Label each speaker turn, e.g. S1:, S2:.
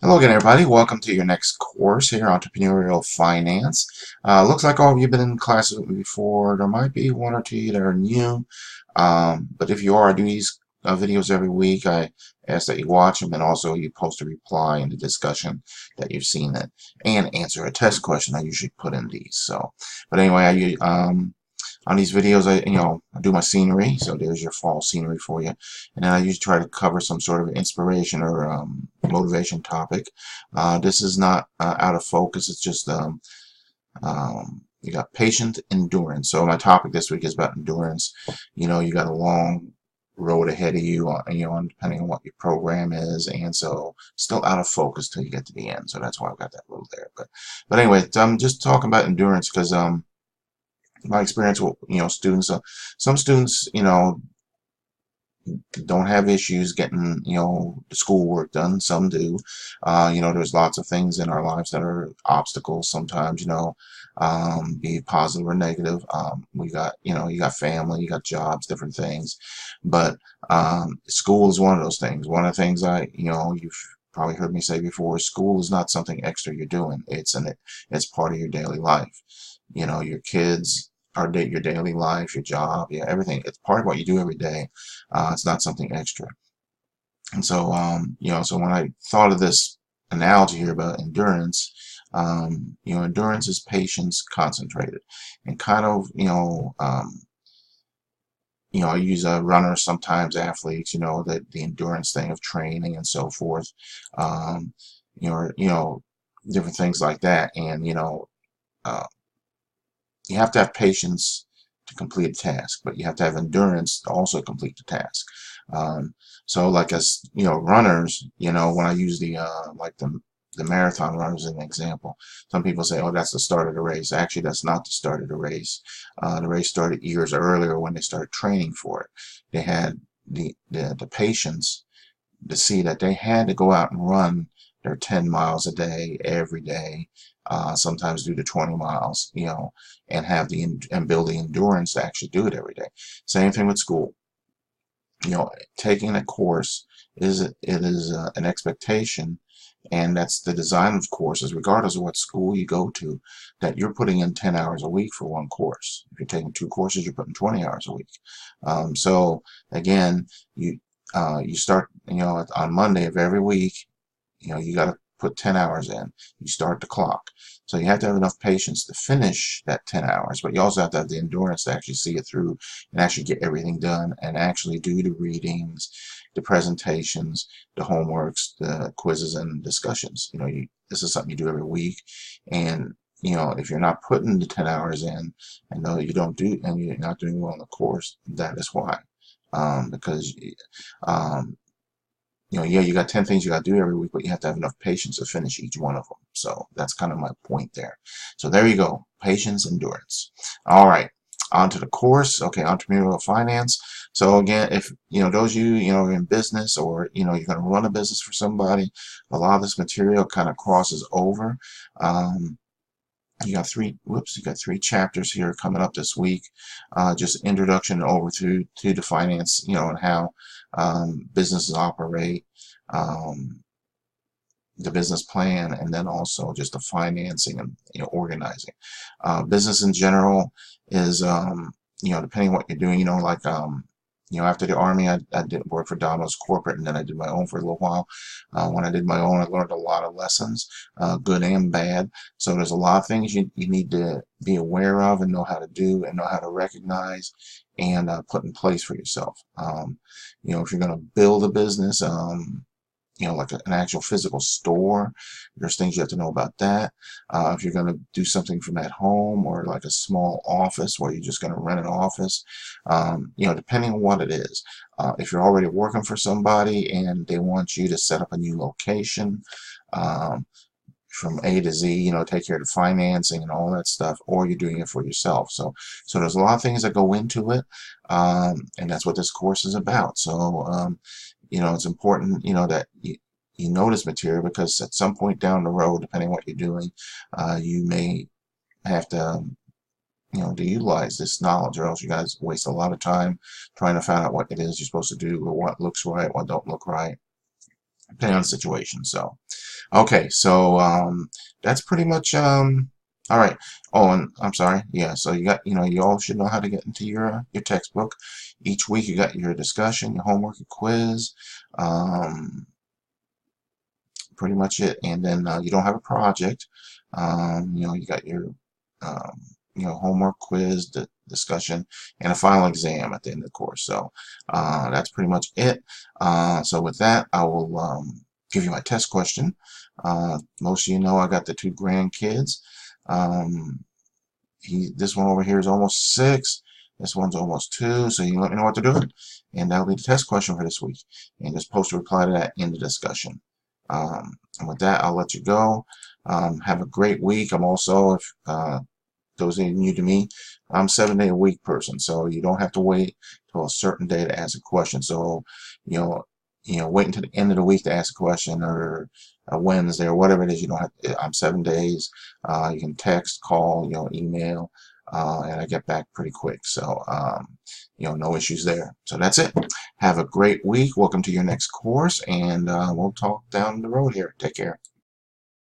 S1: Hello again, everybody. Welcome to your next course here, Entrepreneurial Finance. Looks like all of you have been in classes with me before. There might be one or two that are new, but if you are, I do these videos every week. I ask that you watch them and also you post a reply in the discussion that you've seen it and answer a test question I usually put in these. But anyway, on these videos, I do my scenery. So there's your fall scenery for you. And then I usually try to cover some sort of inspiration or motivation topic. This is not out of focus. It's just you got patient endurance. So my topic this week is about endurance. You got a long road ahead of you, depending on what your program is, and so still out of focus till you get to the end. So that's why I've got that little there. But anyway, I'm just talking about endurance because my experience with students, some students don't have issues getting the schoolwork done. Some do. There's lots of things in our lives that are obstacles sometimes, be positive or negative. We got you got family, you got jobs, different things, but school is one of those things. One of the things you've probably heard me say before, school is not something extra you're doing. It's part of your daily life. Your kids are your daily life, your job, yeah, everything. It's part of what you do every day. It's not something extra. And so, so when I thought of this analogy here about endurance, endurance is patience concentrated, and kind of, I use runners sometimes, athletes, the endurance thing of training and so forth, um, different things like that, and uh, you have to have patience to complete a task, but you have to have endurance to also complete the task. So like as runners, when I use the marathon runners as an example, some people say, oh, that's the start of the race. Actually, that's not the start of the race. The race started years earlier when they started training for it. They had the patience to see that they had to go out and run their 10 miles a day every day, sometimes do the 20 miles, and have and build the endurance to actually do it every day. Same thing with school. Taking a course is an expectation, and that's the design of courses, regardless of what school you go to, that you're putting in 10 hours a week for one course. If you're taking two courses, you're putting 20 hours a week. So again, you start, on Monday of every week, you got to put 10 hours in. You start the clock. So you have to have enough patience to finish that 10 hours, but you also have to have the endurance to actually see it through and actually get everything done and actually do the readings, the presentations, the homeworks, the quizzes, and discussions. This is something you do every week. And if you're not putting the 10 hours in, and know you don't do, and you're not doing well in the course, that is why. Because yeah, you got 10 things you got to do every week, but you have to have enough patience to finish each one of them. So that's kind of my point there. So there you go. Patience, endurance. All right. On to the course. Okay, entrepreneurial finance. So again, if those of you are in business, or you're going to run a business for somebody, a lot of this material kind of crosses over. You got three chapters here coming up this week. Just introduction over to the finance, and how businesses operate, um, the business plan, and then also just the financing and organizing. Business in general is depending on what you're doing. After the Army, I did work for Domino's corporate, and then I did my own for a little while. When I did my own, I learned a lot of lessons, good and bad. So there's a lot of things you need to be aware of and know how to do and know how to recognize and put in place for yourself. If you're going to build a business, like an actual physical store, there's things you have to know about that. If you're going to do something from at home, or like a small office where you're just going to rent an office, depending on what it is. If you're already working for somebody and they want you to set up a new location, from A to Z, take care of the financing and all that stuff, or you're doing it for yourself. So there's a lot of things that go into it, and that's what this course is about. So, it's important, that you know this material, because at some point down the road, depending on what you're doing, you may have to, to utilize this knowledge, or else you guys waste a lot of time trying to find out what it is you're supposed to do, or what looks right, what don't look right, depending on the situation. So, Okay, so that's pretty much all right. Oh, and I'm sorry. Yeah, so you got, you all should know how to get into your textbook. Each week you got your discussion, your homework, your quiz, um, pretty much it. And then you don't have a project. You got your um, homework, quiz, the discussion, and a final exam at the end of the course. So that's pretty much it. So with that, I will give you my test question. Most of you know I got the two grandkids. Um, this one over here is almost 6. This one's almost 2. So you let me know what to do. And that'll be the test question for this week. And just post a reply to that in the discussion. And with that, I'll let you go. Have a great week. I'm also, if those are new to me, I'm 7-day-a-week person, so you don't have to wait till a certain day to ask a question. So, you know, wait until the end of the week to ask a question, or a Wednesday, or whatever it is. You don't have. I'm 7 days. You can text, call, email, and I get back pretty quick. So, no issues there. So that's it. Have a great week. Welcome to your next course, and we'll talk down the road here. Take care.